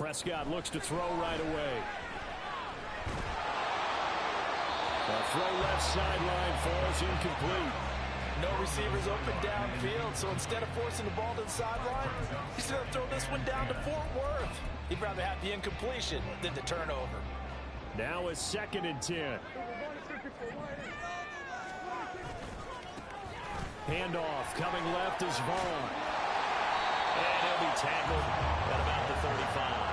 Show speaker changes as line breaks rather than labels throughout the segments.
Prescott looks to throw right away. The throw left sideline falls incomplete.
No receivers open downfield, so instead of forcing the ball to the sideline, he's going to throw this one down to Fort Worth. He'd rather have the incompletion than the turnover.
Now a 2nd and 10. Handoff coming left is Vaughn. And he'll be tackled at about the 35.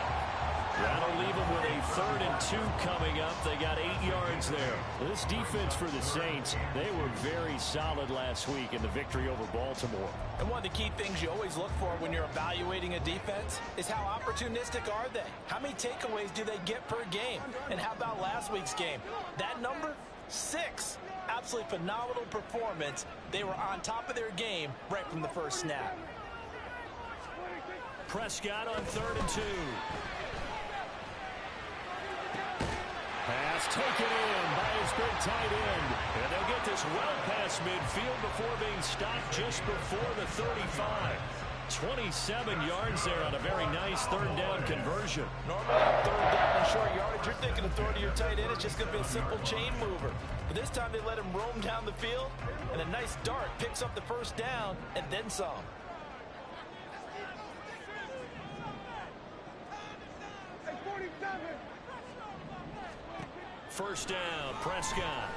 That'll leave them with a 3rd and 2 coming up. They got 8 yards there. This defense for the Saints, they were very solid last week in the victory over Baltimore.
And one of the key things you always look for when you're evaluating a defense is how opportunistic are they? How many takeaways do they get per game? And how about last week's game? That number? 6. Absolutely phenomenal performance. They were on top of their game right from the first snap.
Prescott on 3rd and 2. Pass taken in by his big tight end. And they'll get this well past midfield before being stopped just before the 35. 27 yards there on a very nice 3rd down conversion.
Normally on 3rd down and short yardage, you're thinking of throw to your tight end. It's just going to be a simple chain mover. But this time they let him roam down the field, and a nice dart picks up the 1st down and then some.
First down, Prescott.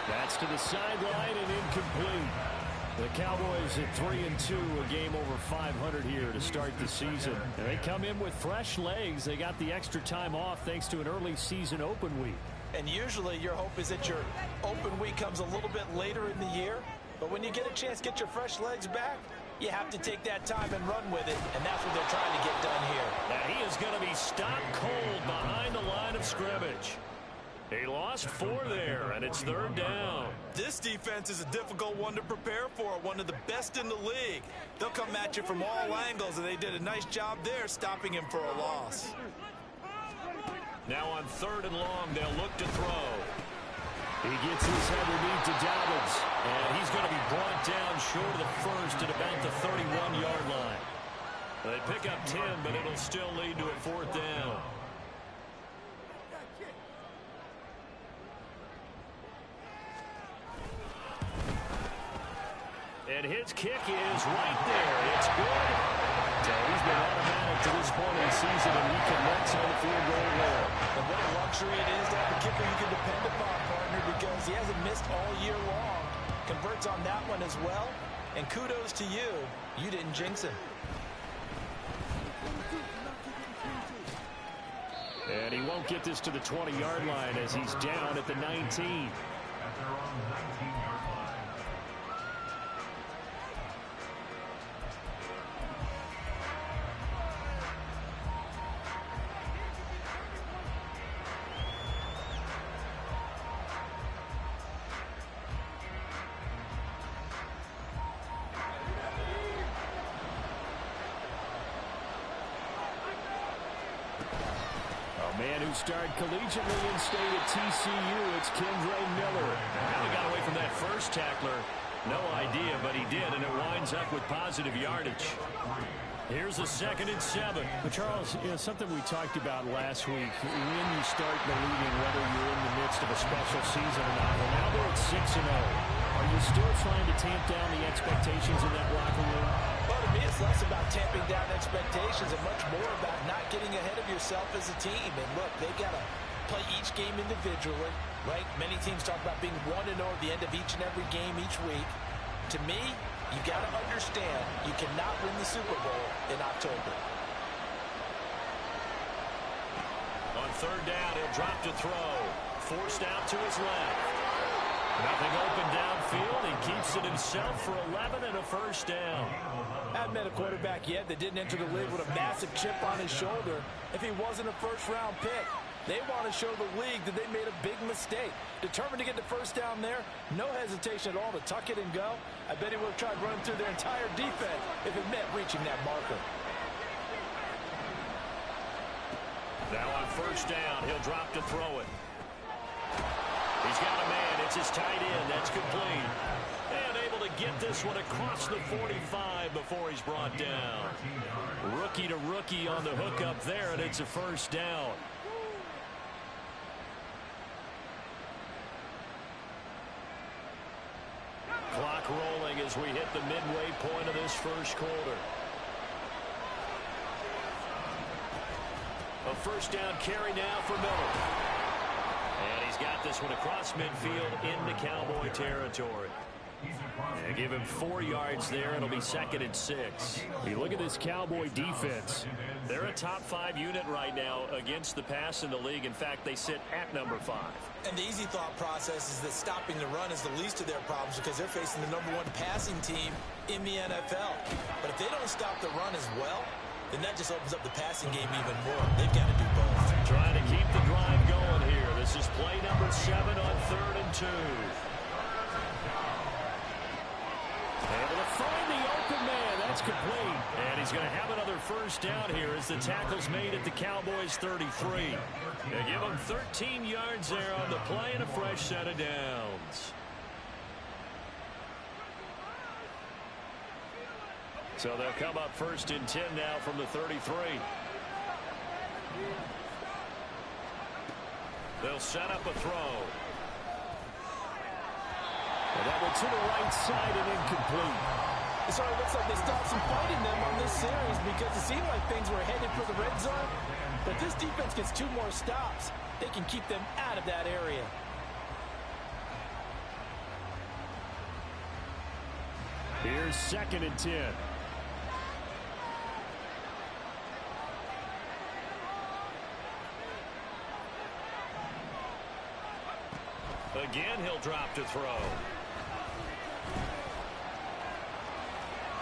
That's to the sideline and incomplete. The Cowboys at 3 and 2, a game over 500 here to start the season. And they come in with fresh legs. They got the extra time off thanks to an early season open week.
And usually your hope is that your open week comes a little bit later in the year. But when you get a chance to get your fresh legs back, you have to take that time and run with it, and that's what they're trying to get done here.
Now he is going to be stopped cold behind the line of scrimmage. He lost 4 there, and it's 3rd down.
This defense is a difficult one to prepare for, one of the best in the league. They'll come at you from all angles, and they did a nice job there stopping him for a loss.
Now on 3rd and long, they'll look to throw. He gets his head underneath to Dobbins, and he's going to be brought down short of the 1st at about the 31-yard line. They pick up 10, but it'll still lead to a 4th down. And his kick is right there. It's good. So he's been automatic to this point in the season, and he connects on the field goal there.
And what a luxury it is to have a kicker you can depend upon, partner, because he hasn't missed all year long. Converts on that one as well. And kudos to you. You didn't jinx him.
And he won't get this to the 20-yard line as he's down at the 19. Man who started collegiately in state at TCU, it's Kendre Miller. Now he got away from that first tackler. No idea, but he did, and it winds up with positive yardage. Here's a 2nd and 7. But Charles, something we talked about last week, when you start believing whether you're in the midst of a special season or not. Well, now they're at 6-0. Are you still trying to tamp down the expectations in that locker room?
Well, to me, it's less about tamping down expectations and much more about not getting ahead of yourself as a team. And look, they got to play each game individually, right? Many teams talk about being 1-0 at the end of each and every game each week. To me, you got to understand you cannot win the Super Bowl in October.
On 3rd down, he'll drop to throw. Forced out to his left. Nothing open downfield. He keeps it himself for 11 and a 1st down.
Haven't met a quarterback yet that didn't enter the league with a massive chip on his shoulder if he wasn't a 1st-round pick. They want to show the league that they made a big mistake. Determined to get the 1st down there, no hesitation at all to tuck it and go. I bet he would have tried running through their entire defense if it meant reaching that marker.
Now on 1st down, he'll drop to throw it. He's got a man. It's his tight end. That's complete. And able to get this one across the 45 before he's brought down. Rookie to rookie on the hook up there, and it's a first down. Clock rolling as we hit the midway point of this first quarter. A first down carry now for Miller. And he's got this one across midfield into Cowboy territory. And give him 4 yards there. It'll be 2nd and 6. You look at this Cowboy defense. They're a top 5 unit right now against the pass in the league. In fact, they sit at number 5.
And the easy thought process is that stopping the run is the least of their problems because they're facing the #1 passing team in the NFL. But if they don't stop the run as well, then that just opens up the passing game even more. They've got to do both.
Trying to keep the drive going here. This is play number 7 on 3rd and 2. Able to find the open man. That's complete. And he's going to have another first down here as the tackle's made at the Cowboys' 33. They give him 13 yards there on the play and a fresh set of downs. So they'll come up 1st and 10 now from the 33. They'll set up a throw. And that one to the right side and incomplete.
It sort of looks like they stopped some fighting them on this series because it seemed like things were headed for the red zone. But this defense gets 2 more stops. They can keep them out of that area.
Here's 2nd and 10. Again, he'll drop to throw.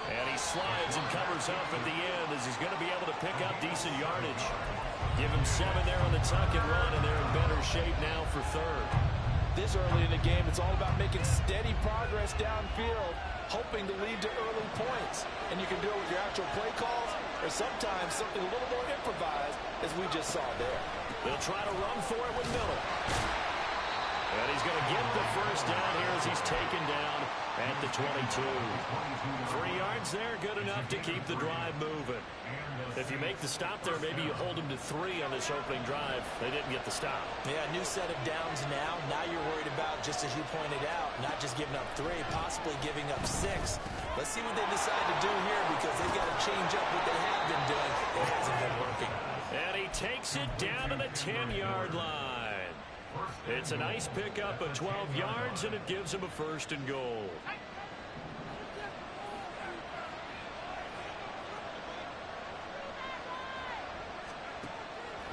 And he slides and covers up at the end as he's going to be able to pick up decent yardage. Give him 7 there on the tuck and run, and they're in better shape now for 3rd.
This early in the game, it's all about making steady progress downfield, hoping to lead to early points. And you can do it with your actual play calls or sometimes something a little more improvised, as we just saw there.
They'll try to run for it with Miller. And he's going to get the first down here as he's taken down at the 22. 3 yards there, good enough to keep the drive moving. If you make the stop there, maybe you hold them to 3 on this opening drive. They didn't get the stop. Yeah, new set of downs now. Now you're worried about, just as you pointed out, not just giving up 3, possibly giving up 6. Let's see what they decide to do here because they've got to change up what they have been doing. It hasn't been working. And he takes it down to the 10-yard line. It's a nice pickup of 12 yards, and it gives him a 1st and goal.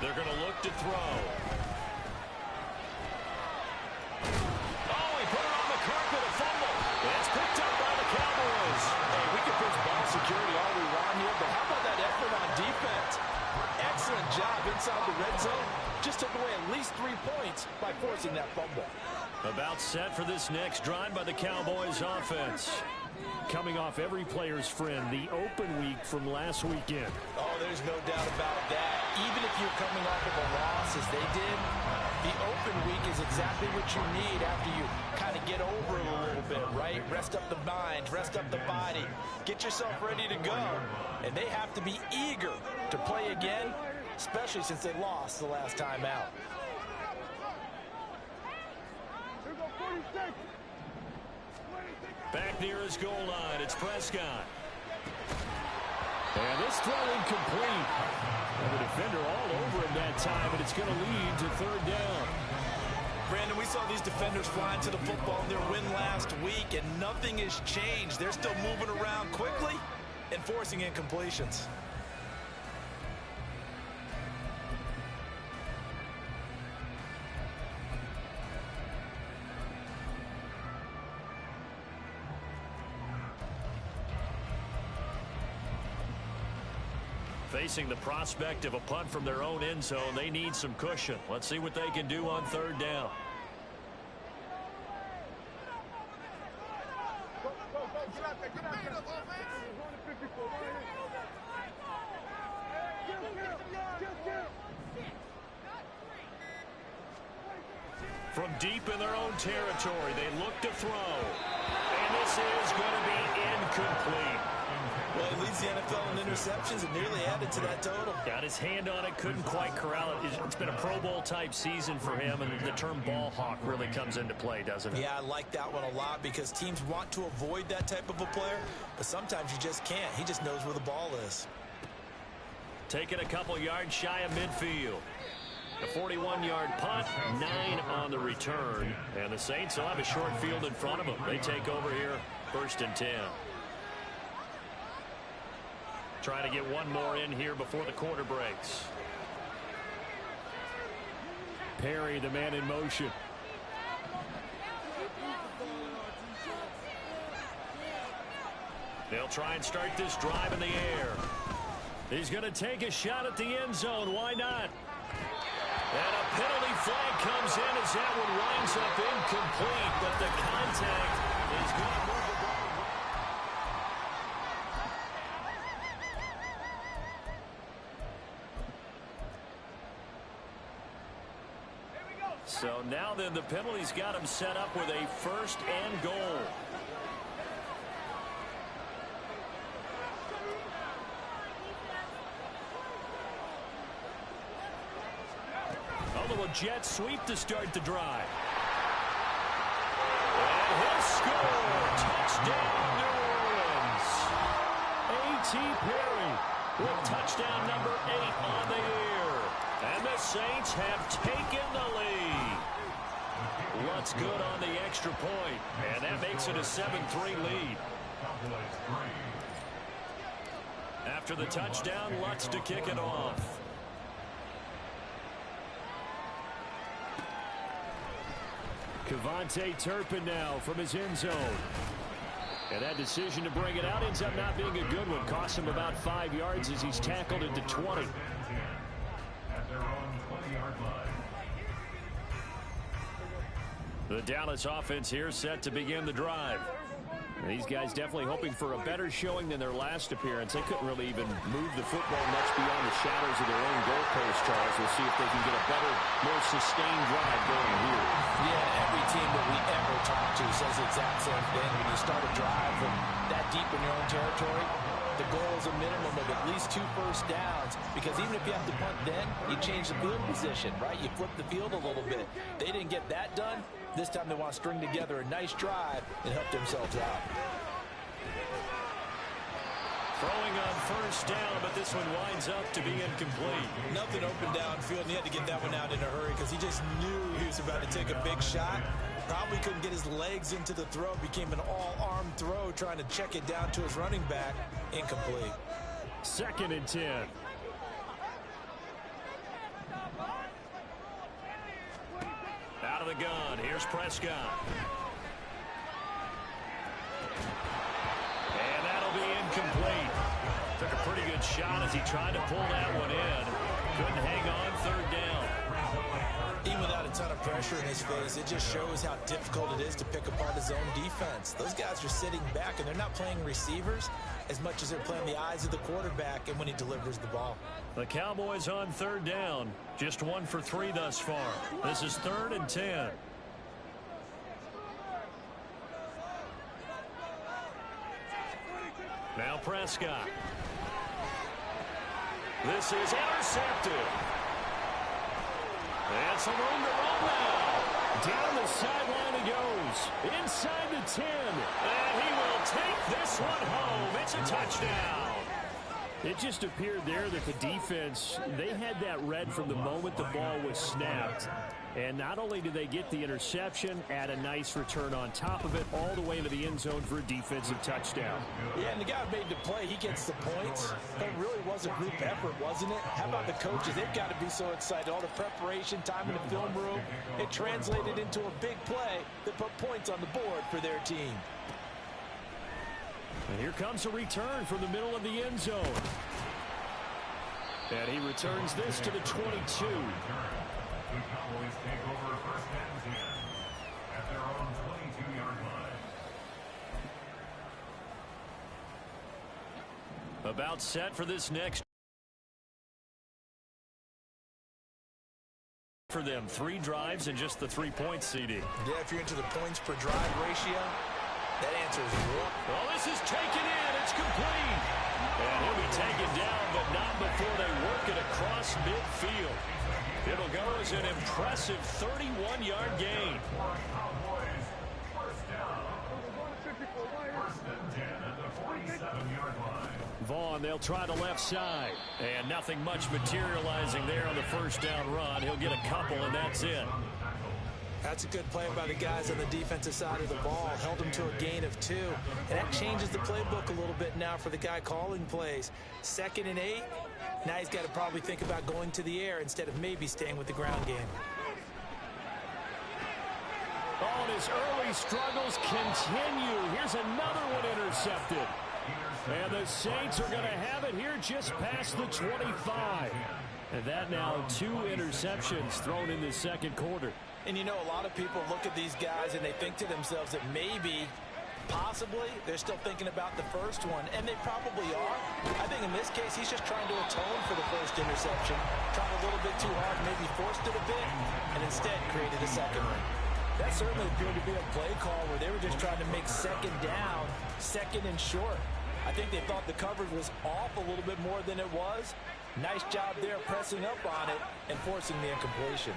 They're going to look to throw. Oh, he put it on the carpet, a fumble. It's picked up by the Cowboys. Hey, we can pitch ball security all we want here, but how about that effort on defense? Excellent job inside the red zone. Just took away at least 3 points by forcing that fumble. About set for this next drive by the Cowboys offense. Coming off every player's friend, the open week from last weekend. Oh, there's no doubt about that. Even if you're coming off of a loss as they did, the open week is exactly what you need after you kind of get over it a little bit, right? Rest up the mind, rest up the body, get yourself ready to go. And they have to be eager to play again, especially since they lost the last time out. Back near his goal line, it's Prescott. And this throw incomplete. And the defender all over him that time, and it's going to lead to 3rd down. Brandon, we saw these defenders flying to the football in their win last week, and nothing has changed. They're still moving around quickly and forcing incompletions. Facing the prospect of a punt from their own end zone, they need some cushion. Let's see what they can do on 3rd down. From deep in their own territory, they look to throw. And this is going to be incomplete.
Well, he leads the NFL in interceptions and nearly added to that total.
Got his hand on it, couldn't quite corral it. It's been a Pro Bowl type season for him, and the term ball hawk really comes into play, doesn't it?
Yeah, I like that one a lot because teams want to avoid that type of a player, but sometimes you just can't. He just knows where the ball is.
Taking a couple yards shy of midfield. A 41-yard punt, 9 on the return, and the Saints will have a short field in front of them. They take over here, 1st and 10. Trying to get one more in here before the quarter breaks. Perry, the man in motion. They'll try and start this drive in the air. He's going to take a shot at the end zone. Why not? And a penalty flag comes in as that one winds up incomplete, but the contact is going to move the ball. So now then the penalty's got him set up with a 1st and goal. A little jet sweep to start the drive. And he'll score. Touchdown, New Orleans. A.T. Perry with touchdown number 8 on the year. And the Saints have taken the lead. Lutz good on the extra point, and that makes it a 7-3 lead. After the touchdown, Lutz to kick it off. KaVontae Turpin now from his end zone. And that decision to bring it out ends up not being a good one. Costs him about 5 yards as he's tackled at the 20. The Dallas offense here set to begin the drive. And these guys definitely hoping for a better showing than their last appearance. They couldn't really even move the football much beyond the shadows of their own goalpost, Charles. We'll see if they can get a better, more sustained drive going here.
Yeah, every team that we ever talk to says the exact same thing. When you start a drive from that deep in your own territory, the goal is a minimum of at least 2 first downs, because even if you have to punt then, you change the field position, right? You flip the field a little bit. They didn't get that done. This time they want to string together a nice drive and help themselves out.
Throwing on 1st down, but this one winds up to be incomplete.
Nothing open downfield, and he had to get that one out in a hurry because he just knew he was about to take a big shot. Probably couldn't get his legs into the throw. Became an all-arm throw, trying to check it down to his running back. Incomplete.
2nd and 10. Out of the gun. Here's Prescott. And that'll be incomplete. Took a pretty good shot as he tried to pull that one in. Couldn't hang on. 3rd down.
Even without a ton of pressure in his face, it just shows how difficult it is to pick apart his own defense. Those guys are sitting back, and they're not playing receivers as much as they're playing the eyes of the quarterback and when he delivers the ball.
The Cowboys on 3rd down. Just 1 for 3 thus far. This is 3rd and 10. Now Prescott. This is intercepted. And some room to run now. Down the sideline he goes. Inside the 10. And he will take this one home. It's a touchdown. It just appeared there that the defense, they had that read from the moment the ball was snapped. And not only did they get the interception, add a nice return on top of it, all the way into the end zone for a defensive touchdown.
Yeah, and the guy who made the play, he gets the points. But it really was a group effort, wasn't it? How about the coaches? They've got to be so excited. All the preparation, time in the film room, it translated into a big play that put points on the board for their team.
And here comes a return from the middle of the end zone. And he returns this to the 22.
The Cowboys take over 1st and 10 at their own 22-yard line.
About set for this next. For them, 3 drives and just the 3 points, CD.
Yeah, if you're into the points per drive ratio, That answer is what?
Well, this is taken in. It's complete. And he'll be taken down, but not before they work it across midfield. It'll go as an impressive 31-yard gain. Vaughn, they'll try the left side. And nothing much materializing there on the first down run. He'll get a couple, and that's it.
That's a good play by the guys on the defensive side of the ball. Held them to a gain of 2. And that changes the playbook a little bit now for the guy calling plays. 2nd and 8. Now he's got to probably think about going to the air instead of maybe staying with the ground game.
Oh, and his early struggles continue. Here's another one intercepted. And the Saints are going to have it here just past the 25. And that now 2 interceptions thrown in the second quarter.
And you know, a lot of people look at these guys and they think to themselves that maybe, possibly, they're still thinking about the first one. And they probably are. I think in this case, he's just trying to atone for the first interception. Tried a little bit too hard, maybe forced it a bit, and instead created a second one. That certainly appeared to be a play call where they were just trying to make second down, 2nd and short. I think they thought the coverage was off a little bit more than it was. Nice job there pressing up on it and forcing the incompletion.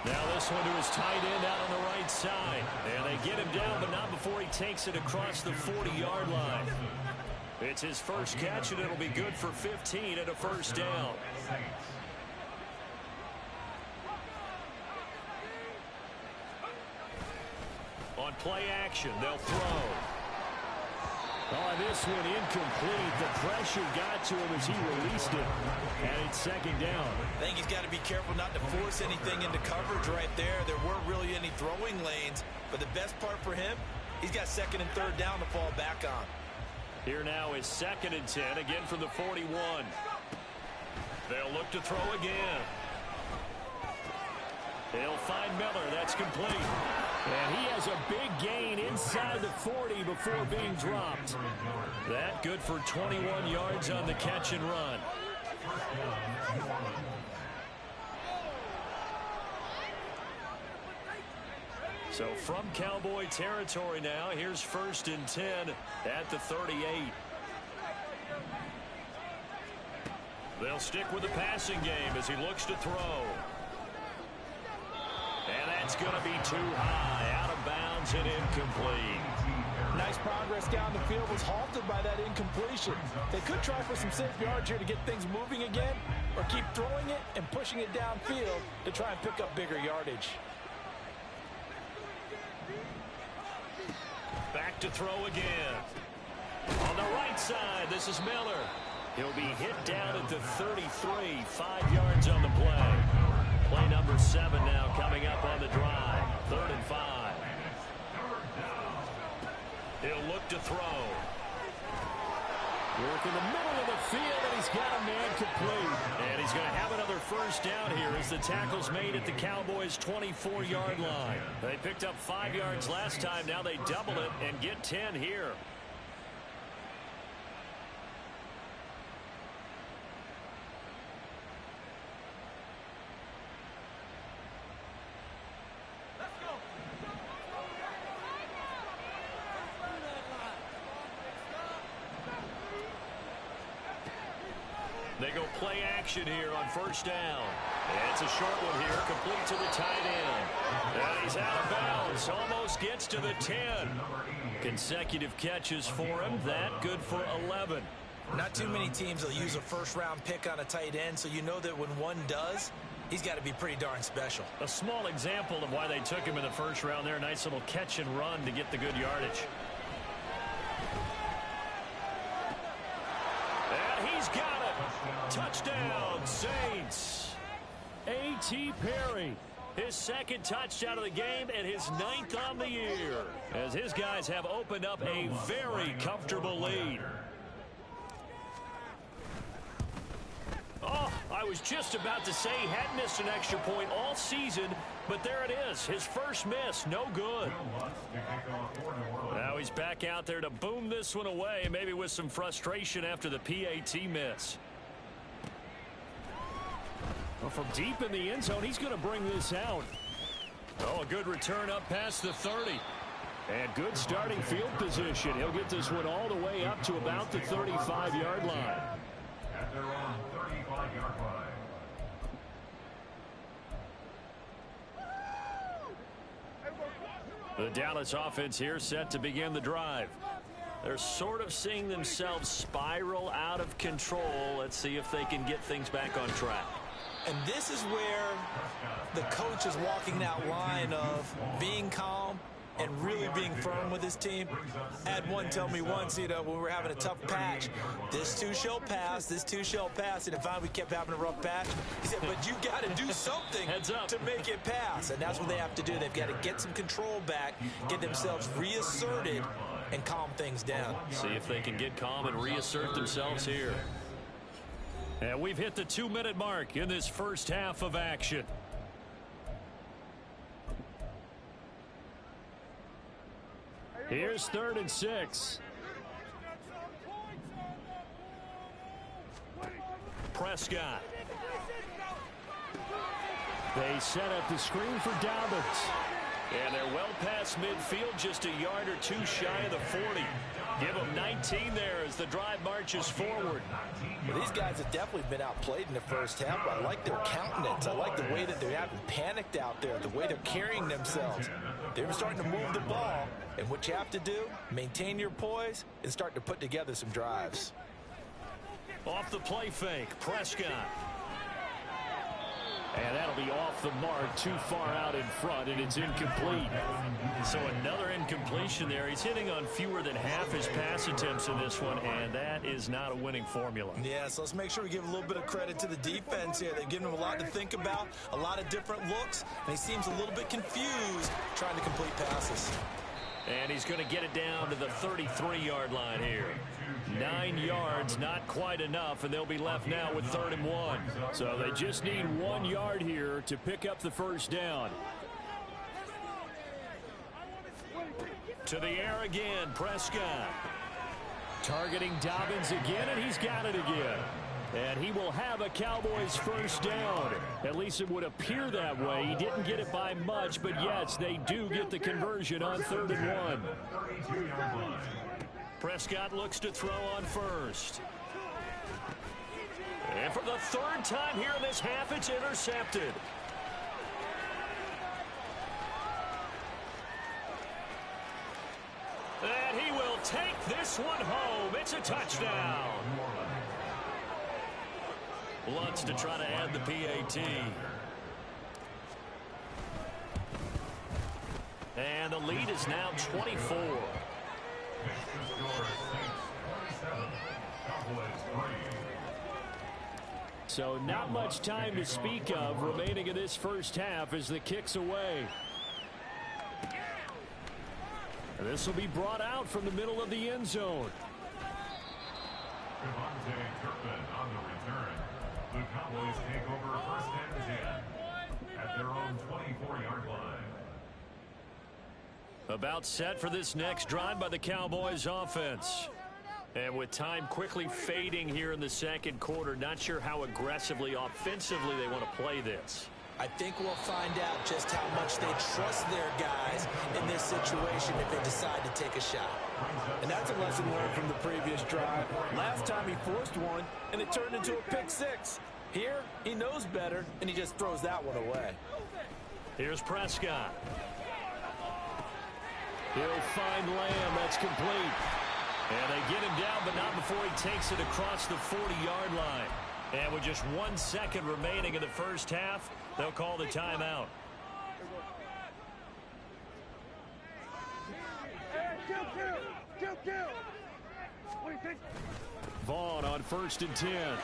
Now this one to his tight end out on the right side. And they get him down, but not before he takes it across the 40-yard line. It's his first catch, and it'll be good for 15 and a first down. On play action, they'll throw. Oh, this one incomplete. The pressure got to him as he released it. And it's second down.
I think he's got to be careful not to force anything into coverage right there. There weren't really any throwing lanes. But the best part for him, he's got 2nd and 3rd down to fall back on.
Here now is 2nd and 10, again from the 41. They'll look to throw again. They'll find Miller. That's complete. And he has a big gain inside the 40 before being dropped. That good for 21 yards on the catch and run. So from Cowboy territory now, here's 1st and 10 at the 38. They'll stick with the passing game as he looks to throw. And that's going to be too high, out of bounds and incomplete.
Nice progress down the field, was halted by that incompletion. They could try for some safe yards here to get things moving again, or keep throwing it and pushing it downfield to try and pick up bigger yardage.
Back to throw again. On the right side, this is Miller. He'll be hit down at the 33, 5 yards on the play. Play number 7 now coming up on the drive. 3rd and 5. He'll look to throw. Work in the middle of the field, and he's got a man complete. And he's going to have another first down here as the tackle's made at the Cowboys' 24-yard line. They picked up 5 yards last time. Now they double it and get 10 here. They go play action here on first down. And it's a short one here, complete to the tight end. And he's out of bounds, almost gets to the 10. Consecutive catches for him, that good for 11.
Not too many teams will use a first-round pick on a tight end, so you know that when one does, he's got to be pretty darn special.
A small example of why they took him in the first round there. Nice little catch and run to get the good yardage. And he's got it. Touchdown, Saints. A.T. Perry, his 2nd touchdown of the game and his 9th on the year, as his guys have opened up a very comfortable lead. Oh, I was just about to say he hadn't missed an extra point all season, but there it is. His first miss, no good. Now he's back out there to boom this one away, maybe with some frustration after the PAT miss. Well, from deep in the end zone, he's going to bring this out. Oh, a good return up past the 30. And good starting field position. He'll get this one all the way up to about the 35-yard line.
At their own 35-yard line.
The Dallas offense here set to begin the drive. They're sort of seeing themselves spiral out of control. Let's see if they can get things back on track.
And this is where the coach is walking that line of being calm and really being firm with his team. I had one tell me once, when we were having a tough patch, this too shall pass, this too shall pass. And if we kept having a rough patch, he said, but you got to do something to make it pass. And that's what they have to do. They've got to get some control back, get themselves reasserted, and calm things down.
See if they can get calm and reassert themselves here. And we've hit the 2-minute mark in this first half of action. Here's 3rd and 6. Prescott. They set up the screen for Dobbins. And they're well past midfield, just a yard or two shy of the 40. Give them 19 there as the drive marches forward.
Well, these guys have definitely been outplayed in the first half. I like their countenance. I like the way that they haven't panicked out there, the way they're carrying themselves. They're starting to move the ball. And what you have to do, maintain your poise and start to put together some drives.
Off the play fake, Prescott. And that'll be off the mark, too far out in front, and it's incomplete. So another incompletion there. He's hitting on fewer than half his pass attempts in this one, and that is not a winning formula.
Yeah, so let's make sure we give a little bit of credit to the defense here. They've given him a lot to think about, a lot of different looks, and he seems a little bit confused trying to complete passes.
And he's going to get it down to the 33-yard line here. 9 yards, not quite enough, and they'll be left now with 3rd and 1. So they just need 1 yard here to pick up the first down. To the air again, Prescott. Targeting Dobbins again, and he's got it again. And he will have a Cowboys first down. At least it would appear that way. He didn't get it by much, but yes, they do get the conversion on 3rd and 1. Prescott looks to throw on first. And for the 3rd time here in this half, it's intercepted. And he will take this one home. It's a touchdown. Lutz to try to add the PAT. And the lead is now 24. So not much time to speak of remaining in this first half as the kick's away. And this will be brought out from the middle of the end zone.
Devontae Turpin on the return. The Cowboys take over 1st and 10 at their own 24-yard line.
About set for this next drive by the Cowboys offense. And with time quickly fading here in the second quarter, not sure how aggressively, offensively they want to play this.
I think we'll find out just how much they trust their guys in this situation if they decide to take a shot. And that's a lesson learned from the previous drive. Last time he forced one, and it turned into a pick six. Here, he knows better, and he just throws that one away.
Here's Prescott. He'll find Lamb. That's complete. And they get him down, but not before he takes it across the 40-yard line. And with just 1 second remaining in the first half, they'll call the timeout. Vaughn on 1st and 10.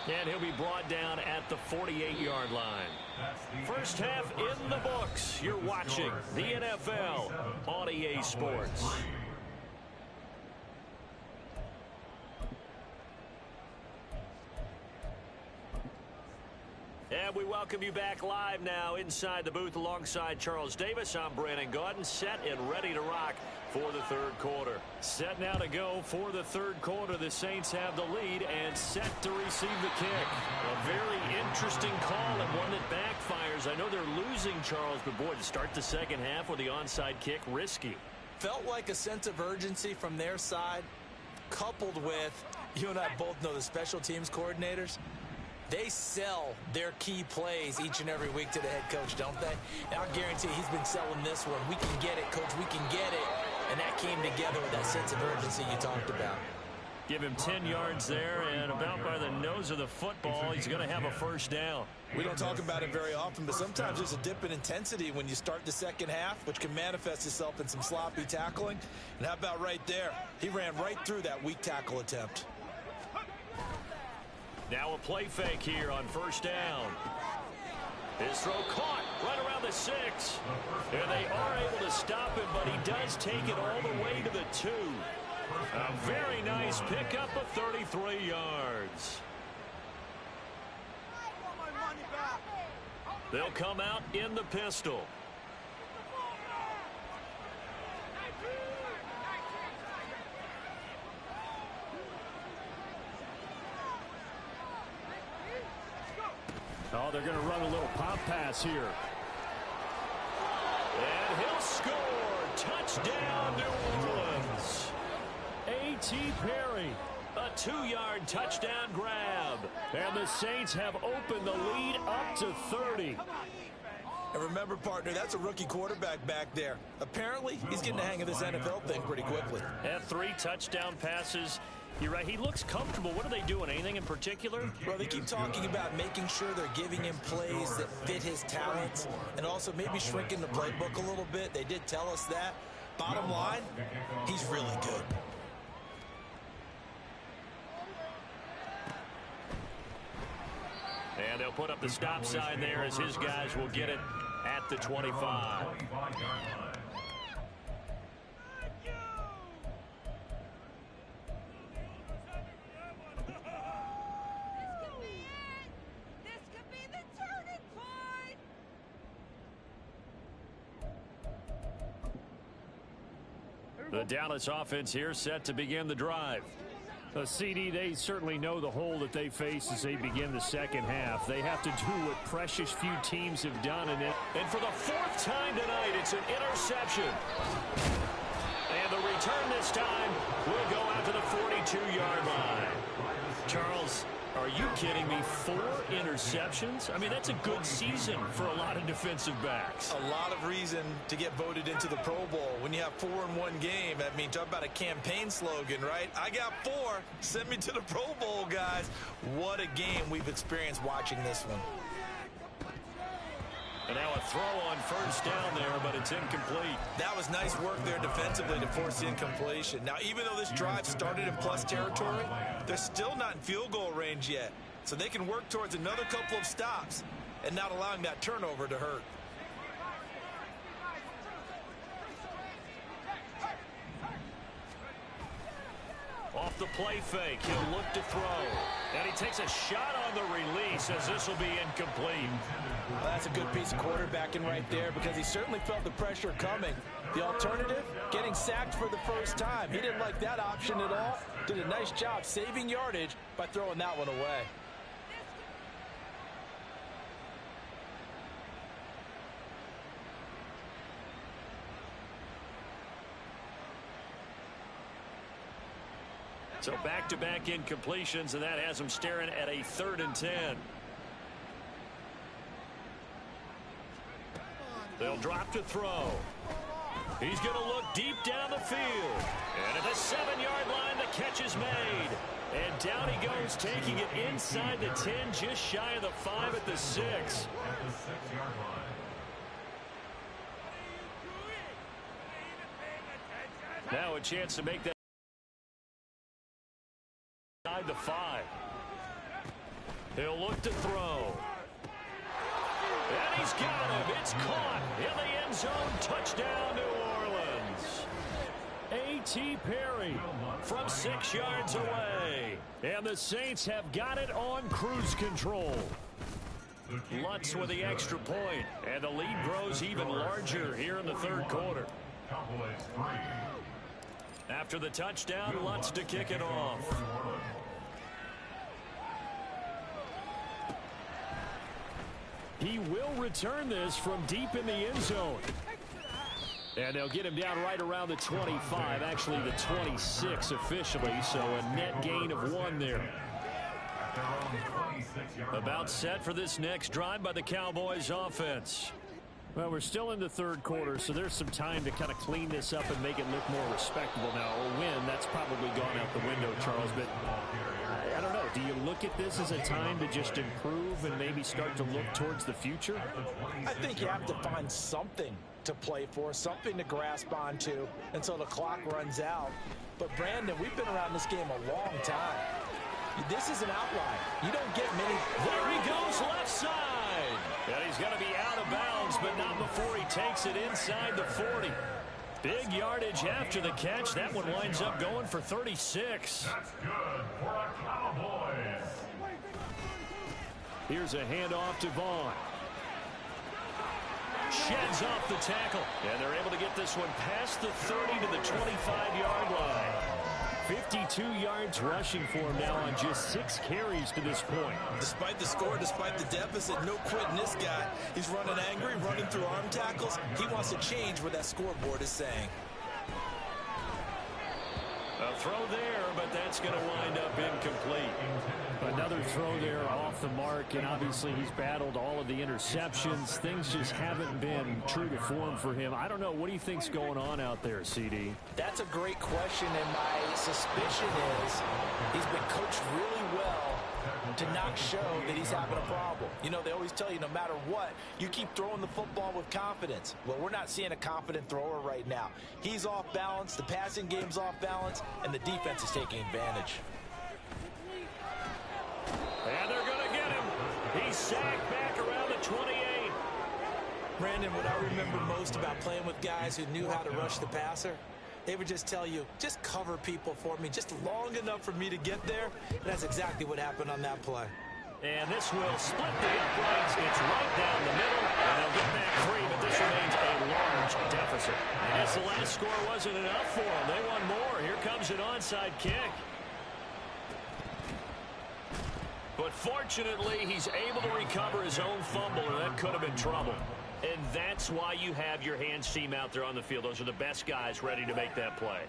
And he'll be brought down at the 48-yard line. First half in the books. You're watching the NFL on EA Sports. And And we welcome you back live now inside the booth alongside Charles Davis. I'm Brandon Gaudin, set and ready to rock for the third quarter. Set now to go for the third quarter. The Saints have the lead and set to receive the kick. A very interesting call and one that backfires. I know they're losing, Charles, but boy, to start the second half with the onside kick, risky.
Felt like a sense of urgency from their side, coupled with, you and I both know the special teams coordinators. They sell their key plays each and every week to the head coach, don't they? And I'll guarantee he's been selling this one. We can get it, coach, we can get it. And that came together with that sense of urgency you talked about.
Give him 10 yards there, and about by the nose of the football, he's going to have a first down.
We don't talk about it very often, but sometimes there's a dip in intensity when you start the second half, which can manifest itself in some sloppy tackling. And how about right there? He ran right through that weak tackle attempt.
Now a play fake here on first down. His throw caught right around the 6. And they are able to stop him, but he does take it all the way to the 2. A very nice pickup of 33 yards. They'll come out in the pistol. Oh, they're going to run a little pop pass here. And he'll score. Touchdown, New Orleans. A.T. Perry, a 2-yard touchdown grab. And the Saints have opened the lead up to 30.
And remember, partner, that's a rookie quarterback back there. Apparently, he's getting the hang of this NFL thing pretty quickly.
Had 3 touchdown passes. You're right. He looks comfortable. What are they doing? Anything in particular?
Well, they keep talking about making sure they're giving him plays that fit his talents and also maybe shrinking the playbook a little bit. They did tell us that. Bottom line, he's really good.
And they'll put up the stop sign there as his guys will get it at the 25. The Dallas offense here set to begin the drive. CD, they certainly know the hole that they face as they begin the second half. They have to do what precious few teams have done. And for the 4th time tonight, it's an interception. And the return this time will go out to the 42-yard line. Charles, are you kidding me? 4 interceptions? I mean, that's a good season for a lot of defensive backs.
A lot of reason to get voted into the Pro Bowl. When you have 4 in one game, I mean, talk about a campaign slogan, right? I got 4. Send me to the Pro Bowl, guys. What a game we've experienced watching this one.
And now a throw on first down there, but it's incomplete.
That was nice work there defensively to force the incompletion. Now, even though this drive started in plus territory, they're still not in field goal range yet. So they can work towards another couple of stops and not allowing that turnover to hurt.
Off the play fake, he'll look to throw. And he takes a shot on the release as this will be incomplete.
Well, that's a good piece of quarterbacking right there because he certainly felt the pressure coming. The alternative, getting sacked for the first time. He didn't like that option at all. Did a nice job saving yardage by throwing that one away.
So back-to-back incompletions, and that has them staring at a 3rd and 10. They'll drop to throw. He's going to look deep down the field. And at the 7-yard line, the catch is made. And down he goes, taking it inside the 10, just shy of the 5 at the 6.
At the 6-yard line.
Now a chance to make that inside the 5. He'll look to throw. And he's got him. It's caught in the end zone. Touchdown, New Orleans. A.T. Perry from 6 yards away. And the Saints have got it on cruise control. Lutz with the extra point, and the lead grows even larger here in the third quarter.
Cowboys 3.
After the touchdown, Lutz to kick it off. He will return this from deep in the end zone. And they'll get him down right around the 25, actually the 26 officially, so a net gain of 1 there. About set for this next drive by the Cowboys offense. Well, we're still in the third quarter, so there's some time to kind of clean this up and make it look more respectable now. Or win, that's probably gone out the window, Charles, but I don't know. Do you look at this as a time to just improve and maybe start to look towards the future?
I think you have to find something to play for, something to grasp onto until the clock runs out. But, Brandon, we've been around this game a long time. This is an outlier. You don't get many.
There he goes, left side. And he's going to be out of bounds, but not before he takes it inside the 40. Big yardage after the catch. That one winds up going for 36.
That's good for the Cowboys.
Here's a handoff to Vaughn. Sheds off the tackle. And they're able to get this one past the 30 to the 25-yard line. 52 yards rushing for him now on just 6 carries to this point.
Despite the score, despite the deficit, no quitting this guy. He's running angry, running through arm tackles. He wants to change what that scoreboard is saying.
A throw there, but that's going to wind up incomplete. Another throw there off the mark, and obviously he's battled all of the interceptions. Things just haven't been true to form for him. I don't know. What do you think's going on out there, CD?
That's a great question, and my suspicion is he's been coached really well to not show that he's having a problem. You know, they always tell you no matter what, you keep throwing the football with confidence. Well, we're not seeing a confident thrower right now. He's off balance, the passing game's off balance, and the defense is taking advantage.
And they're going to get him. He's sacked back around the 28.
Brandon, what I remember most about playing with guys who knew how to rush the passer, they would just tell you, just cover people for me, just long enough for me to get there. And that's exactly what happened on that play.
And this will split the uprights. It's right down the middle. And they'll get back 3, but this remains a large deficit. I guess the last score wasn't enough for them. They want more. Here comes an onside kick. But fortunately, he's able to recover his own fumble, and that could have been trouble. And that's why you have your hands team out there on the field. Those are the best guys ready to make that play.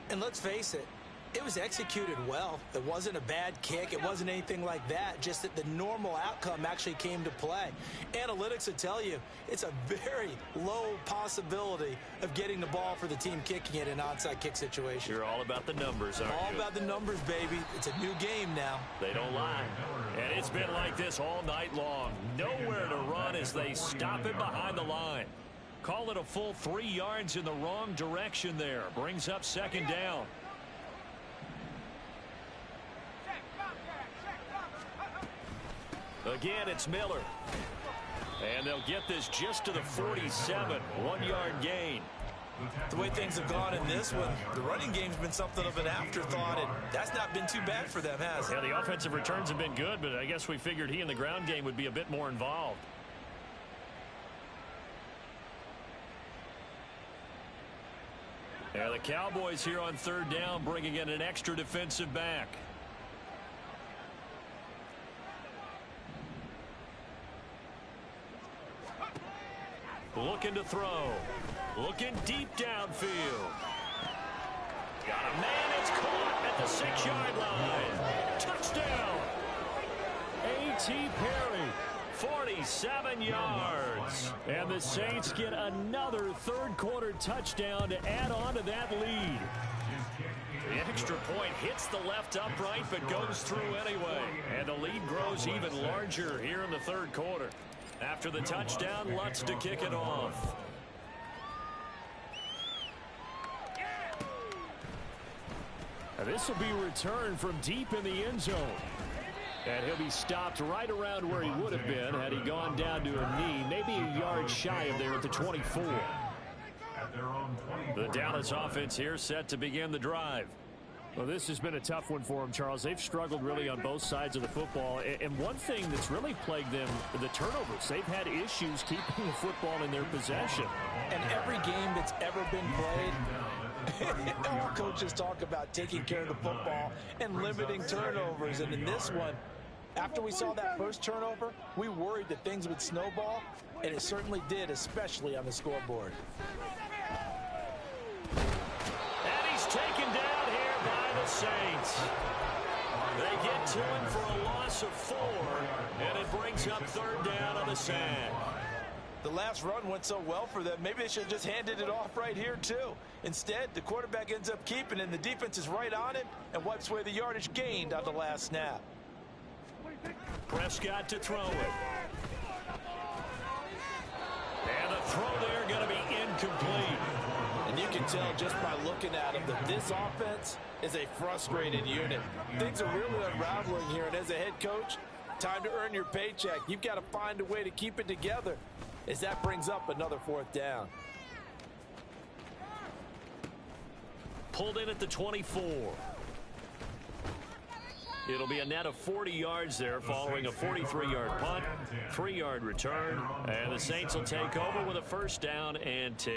And let's face it, it was executed well. It wasn't a bad kick. It wasn't anything like that. Just that the normal outcome actually came to play. Analytics will tell you it's a very low possibility of getting the ball for the team kicking it in an onside kick situation.
You're all about the numbers, aren't you?
All about the numbers, baby. It's a new game now.
They don't lie. And it's been like this all night long. Nowhere to run as they stop it behind the line. Call it a full 3 yards in the wrong direction there. Brings up second down. Again, it's Miller. And they'll get this just to the 47. 1-yard gain.
The way things have gone in this one, the running game's been something of an afterthought, and that's not been too bad for them, has it?
Yeah, the offensive returns have been good, but I guess we figured he in the ground game would be a bit more involved. Yeah, the Cowboys here on third down bringing in an extra defensive back. Looking to throw. Looking deep downfield. Got a man. It's caught at the 6-yard line. Touchdown. A.T. Perry. 47 yards. And the Saints get another third-quarter touchdown to add on to that lead. The extra point hits the left upright but goes through anyway. And the lead grows even larger here in the third quarter. After the touchdown, Lutz to kick it off. This will be returned from deep in the end zone. And he'll be stopped right around where he would have been had he gone down to a knee, maybe a yard shy of there at the 24. The Dallas offense here set to begin the drive. Well, this has been a tough one for them, Charles. They've struggled really on both sides of the football. And one thing that's really plagued them, the turnovers. They've had issues keeping the football in their possession.
And every game that's ever been played, all coaches talk about taking care of the football and limiting turnovers. And in this one, after we saw that first turnover, we worried that things would snowball, and it certainly did, especially on the scoreboard.
And he's taken down here by the Saints. They get to him for a loss of 4, and it brings up third down on the sack.
The last run went so well for them, maybe they should have just handed it off right here, too. Instead, the quarterback ends up keeping it, and the defense is right on it and wipes away the yardage gained on the last snap.
Prescott to throw it. And the throw there going to be incomplete.
And you can tell just by looking at him that this offense is a frustrated unit. Things are really unraveling here, and as a head coach, time to earn your paycheck. You've got to find a way to keep it together as that brings up another 4th down.
Pulled in at the 24. It'll be a net of 40 yards there following a 43-yard punt, 3-yard return, and the Saints will take over with a 1st down and 10.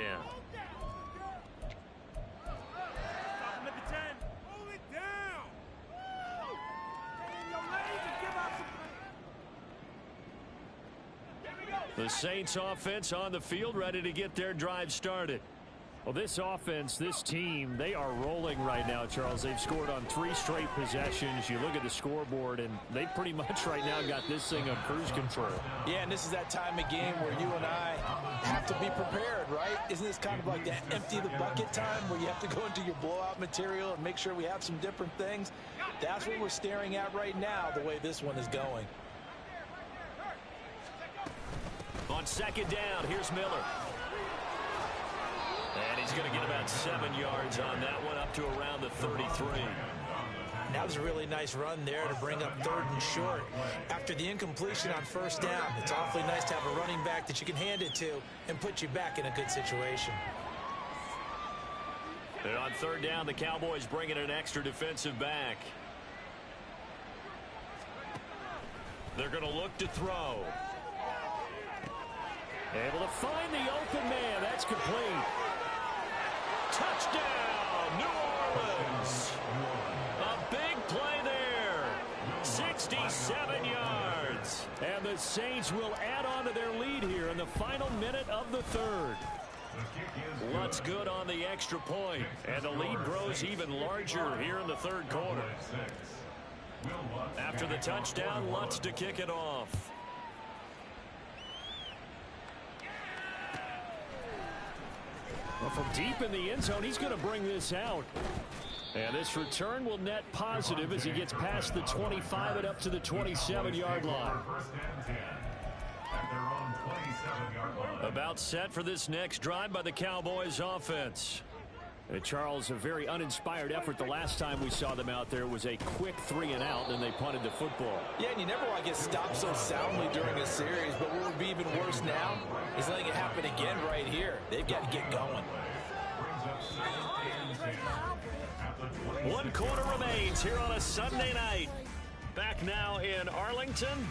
The Saints offense on the field, ready to get their drive started. Well, this offense, this team, they are rolling right now, Charles. They've scored on 3 straight possessions. You look at the scoreboard, and they pretty much right now got this thing on cruise control.
Yeah, and this is that time of game where you and I have to be prepared, right? Isn't this kind of like that empty the bucket time where you have to go into your blowout material and make sure we have some different things? That's what we're staring at right now, the way this one is going.
On 2nd down, here's Miller. And he's going to get about 7 yards on that one, up to around the 33.
That was a really nice run there to bring up 3rd and short. After the incompletion on 1st down, it's awfully nice to have a running back that you can hand it to and put you back in a good situation.
And on 3rd down, the Cowboys bring in an extra defensive back. They're going to look to throw. Able to find the open man. That's complete. Touchdown, New Orleans. A big play there. 67 yards. And the Saints will add on to their lead here in the final minute of the 3rd. Lutz good on the extra point. And the lead grows even larger here in the 3rd quarter. After the touchdown, Lutz to kick it off. Well, from deep in the end zone, he's going to bring this out. And this return will net positive as he gets past the 25 and up to the 27-yard line. About set for this next drive by the Cowboys offense. And Charles, a very uninspired effort the last time we saw them out there. It was a quick 3 and out, and they punted the football.
Yeah, and you never want to get stopped so soundly during a series, but what would be even worse now is letting it happen again right here. They've got to get going.
1 quarter remains here on a Sunday night. Back now in Arlington.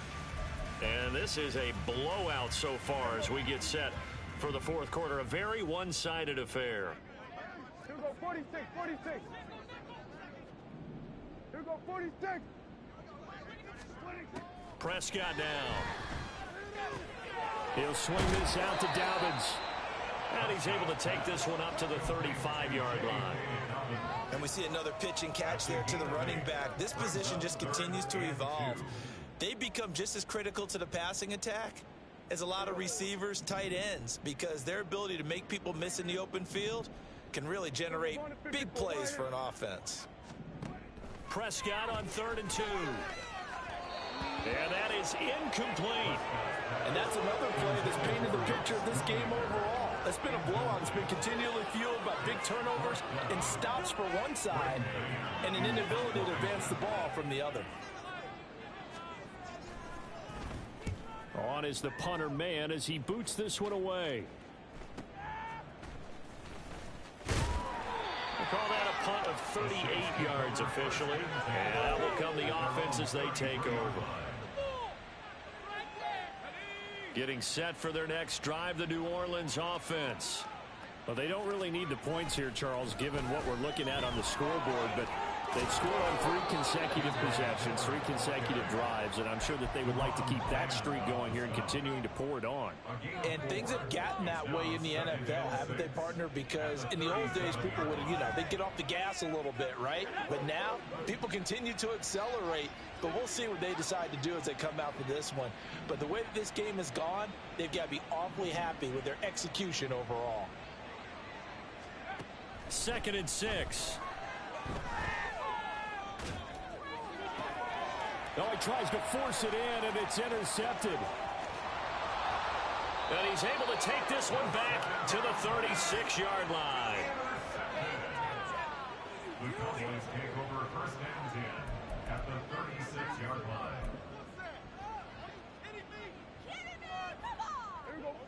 And this is a blowout so far as we get set for the 4th quarter. A very one-sided affair.
Here we go, 46, 46. Here we go, 46.
Prescott down. He'll swing this out to Dobbins. And he's able to take this one up to the 35-yard line.
And we see another pitch and catch there to the running back. This position just continues to evolve. They become just as critical to the passing attack as a lot of receivers, tight ends, because their ability to make people miss in the open field can really generate big plays for an offense.
Prescott on 3rd and 2. And that is incomplete.
And that's another play that's painted the picture of this game overall. It's been a blowout. It's been continually fueled by big turnovers and stops for one side and an inability to advance the ball from the other.
On is the punter man as he boots this one away. Call that a punt of 38 yards officially. And that will come the offense as they take over. Getting set for their next drive, the New Orleans offense. Well, they don't really need the points here, Charles, given what we're looking at on the scoreboard, but they've scored on 3 consecutive possessions, 3 consecutive drives, and I'm sure that they would like to keep that streak going here and continuing to pour it on.
And things have gotten that way in the NFL, haven't they, partner? Because in the old days, people would, they'd get off the gas a little bit, right? But now, people continue to accelerate, but we'll see what they decide to do as they come out for this one. But the way that this game has gone, they've got to be awfully happy with their execution overall.
2nd and 6. Oh, he tries to force it in, and it's intercepted. And he's able to take this one back to the 36-yard line.
The Cowboys take over 1st and 10 at the 36-yard line.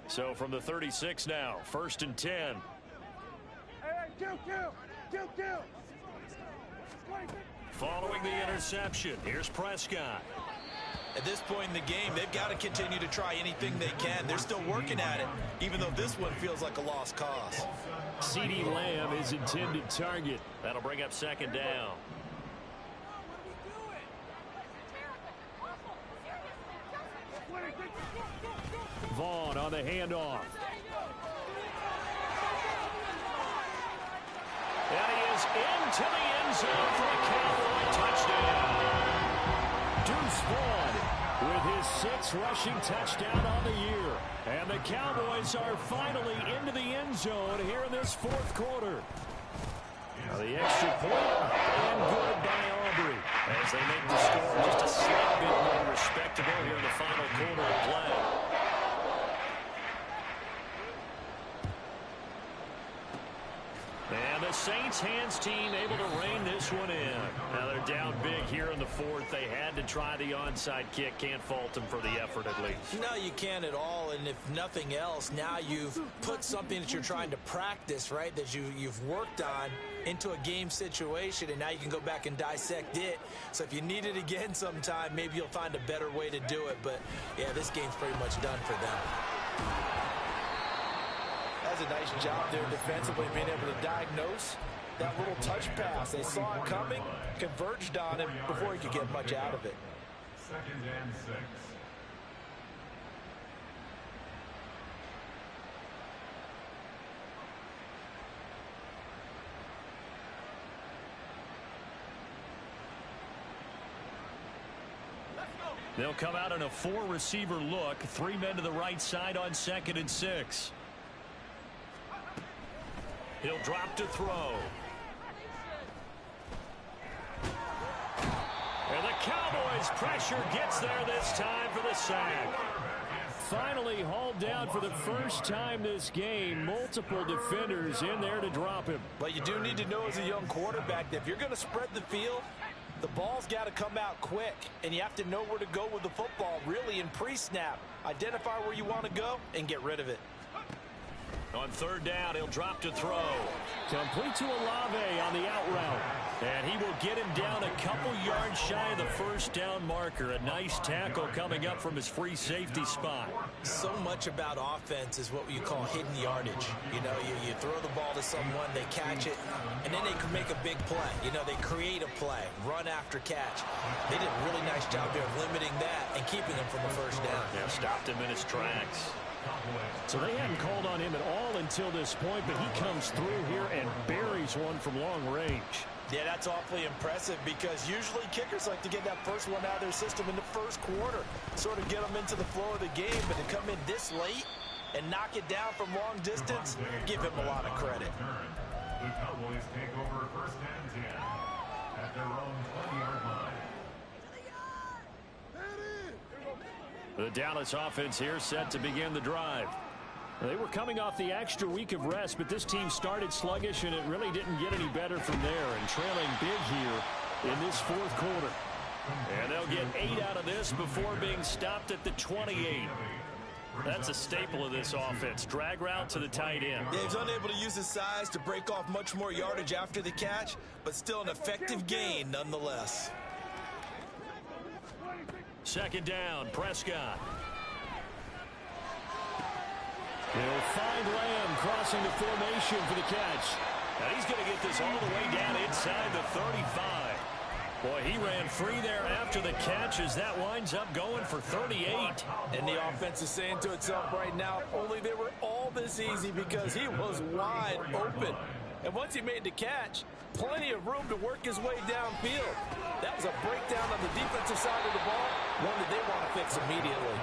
So from the 36 now, 1st and 10.
Hey, kill.
Following the interception, here's Prescott.
At this point in the game, they've got to continue to try anything they can. They're still working at it, even though this one feels like a lost cause.
CeeDee Lamb is intended target. That'll bring up 2nd down. Vaughn on the handoff. And he is into the end zone for a Cowboy touchdown. Deuce Vaughn with his 6th rushing touchdown on the year. And the Cowboys are finally into the end zone here in this 4th quarter. Now the extra point, and good by Aubrey, as they make the score just a slight bit more respectable here in the final quarter of play. And the Saints hands team able to rein this one in. Now they're down big here in the 4th. They had to try the onside kick. Can't fault them for the effort at least.
No, you can't at all. And if nothing else, now you've put something that you're trying to practice, right, that you've worked on into a game situation, and now you can go back and dissect it. So if you need it again sometime, maybe you'll find a better way to do it. But, yeah, this game's pretty much done for them. That's a nice job there defensively, being able to diagnose that little touch pass. They saw it coming, converged on him before he could get much out of it.
2nd and 6.
They'll come out in a 4-receiver look. 3 men to the right side on 2nd and 6. He'll drop to throw. And the Cowboys' pressure gets there this time for the sack. Finally hauled down for the first time this game. Multiple defenders in there to drop him.
But you do need to know as a young quarterback that if you're going to spread the field, the ball's got to come out quick. And you have to know where to go with the football, really, in pre-snap. Identify where you want to go and get rid of it.
On 3rd down, he'll drop to throw. Complete to Olave on the out route. And he will get him down a couple yards shy of the 1st down marker. A nice tackle coming up from his free safety spot.
So much about offense is what you call hidden yardage. You throw the ball to someone, they catch it, and then they can make a big play. They create a play, run after catch. They did a really nice job there of limiting that and keeping him from the 1st down.
Yeah, stopped him in his tracks. So they hadn't called on him at all until this point, but he comes through here and buries one from long range.
Yeah, that's awfully impressive because usually kickers like to get that first one out of their system in the 1st quarter, sort of get them into the flow of the game, but to come in this late and knock it down from long distance, give him a lot of credit.
The Cowboys take over 1st and 10 at their own 20-yard line.
The Dallas offense here set to begin the drive. They were coming off the extra week of rest, but this team started sluggish, and it really didn't get any better from there, and trailing big here in this 4th quarter. And they'll get 8 out of this before being stopped at the 28. That's a staple of this offense. Drag route to the tight end.
Yeah, he's unable to use his size to break off much more yardage after the catch, but still an effective gain nonetheless.
Second down, Prescott. They'll find Lamb crossing the formation for the catch. Now he's going to get this all the way down inside the 35. Boy, he ran free there after the catch as that winds up going for 38.
And the offense is saying to itself right now, if only they were all this easy, because he was wide open. And once he made the catch, plenty of room to work his way downfield. That was a breakdown on the defensive side of the ball, one that they want to fix immediately.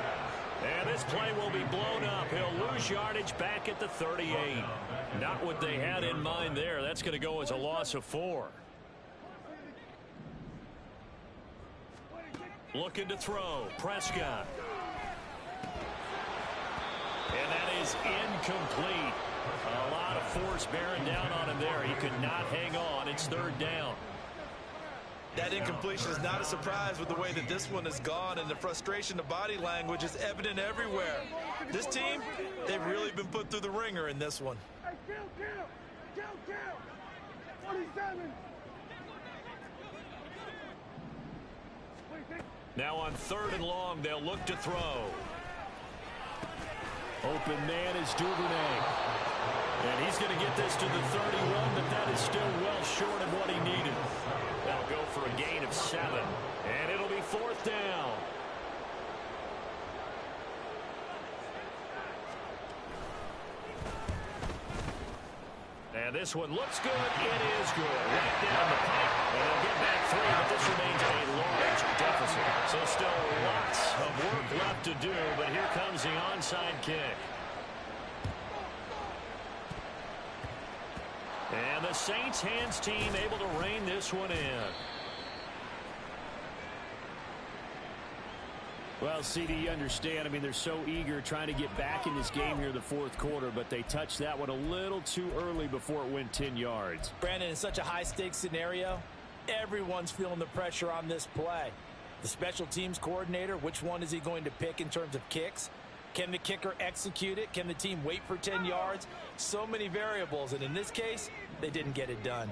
And this play will be blown up. He'll lose yardage back at the 38. Not what they had in mind there. That's going to go as a loss of 4. Looking to throw. Prescott. And that is incomplete. A lot of force bearing down on him there. He could not hang on. It's third down.
That incompletion is not a surprise with the way that this one has gone, and the frustration, the body language is evident everywhere. This team, they've really been put through the ringer in this one.
Hey, kill! 47!
Now on third and long, they'll look to throw. Open man is Duvernay. And he's going to get this to the 31, but that is still well short of what he needed. They'll go for a gain of 7, and it'll be fourth down. And this one looks good. It is good. Right down the pipe. And they'll get back 3, but this remains a large deficit. So still lots of work left to do, but here comes the onside kick. And the Saints hands team able to rein this one in.
Well, CD, you understand. I mean, they're so eager trying to get back in this game here in the fourth quarter, but they touched that one a little too early before it went 10 yards.
Brandon, in such a high-stakes scenario, everyone's feeling the pressure on this play. The special teams coordinator, which one is he going to pick in terms of kicks? Can the kicker execute it? Can the team wait for 10 yards? So many variables, and in this case, they didn't get it done.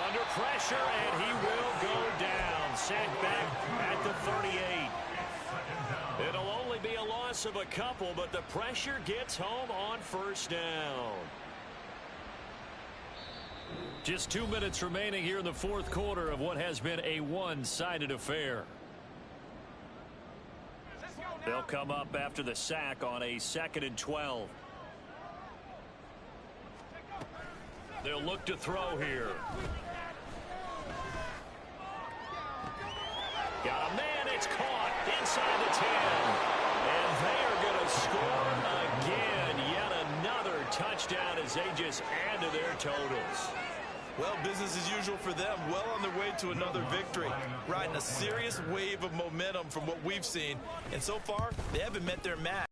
Under pressure, and he will go down. Sacked back at the 38. It'll only be a loss of a couple, but the pressure gets home on first down. Just 2 minutes remaining here in the fourth quarter of what has been a one-sided affair. They'll come up after the sack on a 2nd and 12. They'll look to throw here. Got a man, it's caught inside the 10. And they are going to score again. Yet another touchdown as they just add to their totals.
Well, business as usual for them. Well on their way to another victory. Riding a serious wave of momentum from what we've seen. And so far, they haven't met their match.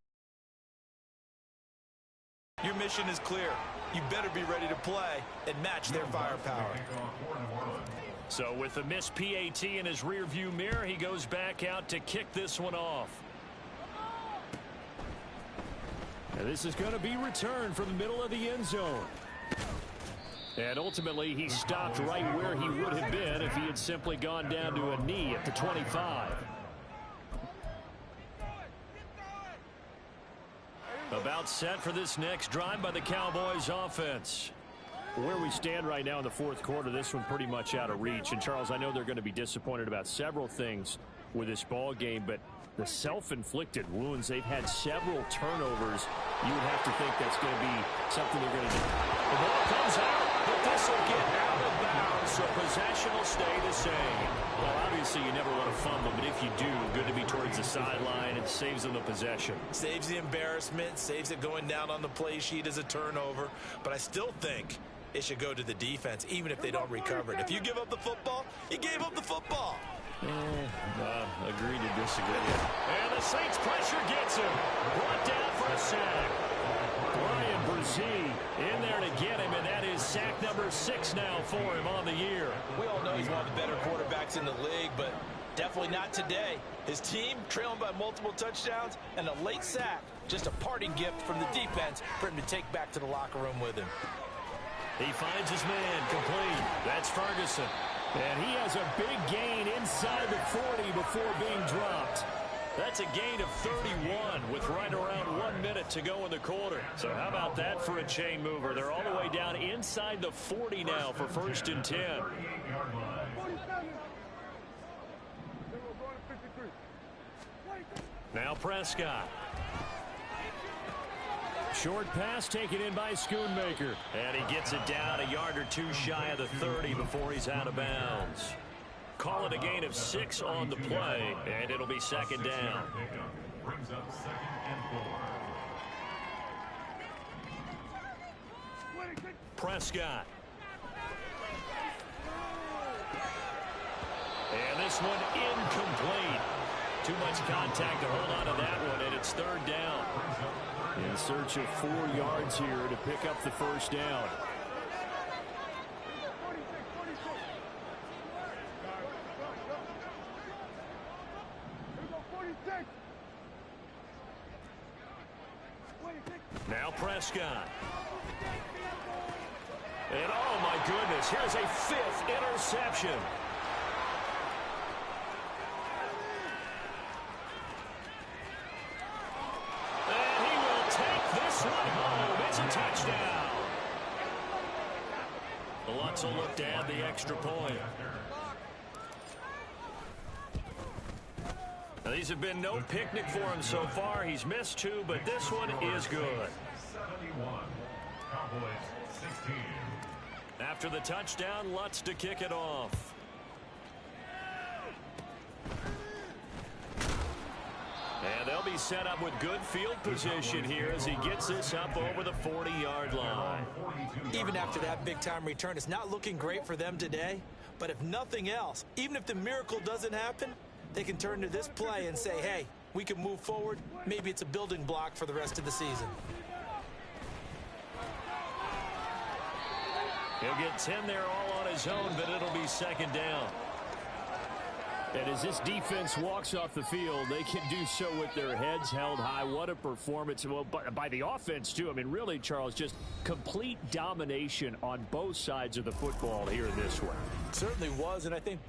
Your mission is clear. You better be ready to play and match their firepower.
So with the missed PAT in his rearview mirror, he goes back out to kick this one off.
And this is going to be returned from the middle of the end zone.
And ultimately, he stopped right where he would have been if he had simply gone down to a knee at the 25. About set for this next drive by the Cowboys offense.
Where we stand right now in the fourth quarter, this one pretty much out of reach. And, Charles, I know they're going to be disappointed about several things with this ball game, but the self-inflicted wounds, they've had several turnovers. You would have to think that's going to be something they're going to do.
The ball comes out, but this will get out of bounds, so possession will stay the same.
Well, obviously you never want to fumble, but if you do, good to be towards the sideline. It saves them the possession.
Saves the embarrassment, saves it going down on the play sheet as a turnover. But I still think it should go to the defense, even if they don't recover it. If you give up the football, you gave up the football.
Agree to disagree.
And the Saints pressure gets him. Brought down for a sack.
Brian OC in there to get him, and that is sack number 6 now for him on the year.
We all know he's one of the better quarterbacks in the league, but definitely not today. His team trailing by multiple touchdowns and a late sack. Just a parting gift from the defense for him to take back to the locker room with him.
He finds his man complete. That's Ferguson. And he has a big gain inside the 40 before being dropped. That's a gain of 31 with right around 1 minute to go in the quarter. So how about that for a chain mover? They're all the way down inside the 40 now for 1st and 10. Now Prescott. Short pass taken in by Schoonmaker. And he gets it down a yard or two shy of the 30 before he's out of bounds. Call it a gain of 6 on the play, and it'll be 2nd down.
Brings up 2nd and 4.
Prescott. And this one incomplete. Too much contact to hold on to that one, and it's 3rd down. In search of 4 yards here to pick up the 1st down. Now Prescott. And oh my goodness, here's a 5th interception. And he will take this one home. It's a touchdown. The Lutz will look to add the extra point. Now, these have been no picnic for him so far. He's missed 2, but this one is good.
71. Cowboys 16.
After the touchdown, Lutz to kick it off. And they'll be set up with good field position here as he gets this up over the 40-yard line.
Even after that big-time return, it's not looking great for them today. But if nothing else, even if the miracle doesn't happen, they can turn to this play and say, hey, we can move forward. Maybe it's a building block for the rest of the season.
He'll get 10 there all on his own, but it'll be 2nd down. And as this defense walks off the field, they can do so with their heads held high. What a performance. Well, by the offense, too. I mean, really, Charles, just complete domination on both sides of the football here in this one.
It certainly was, and I think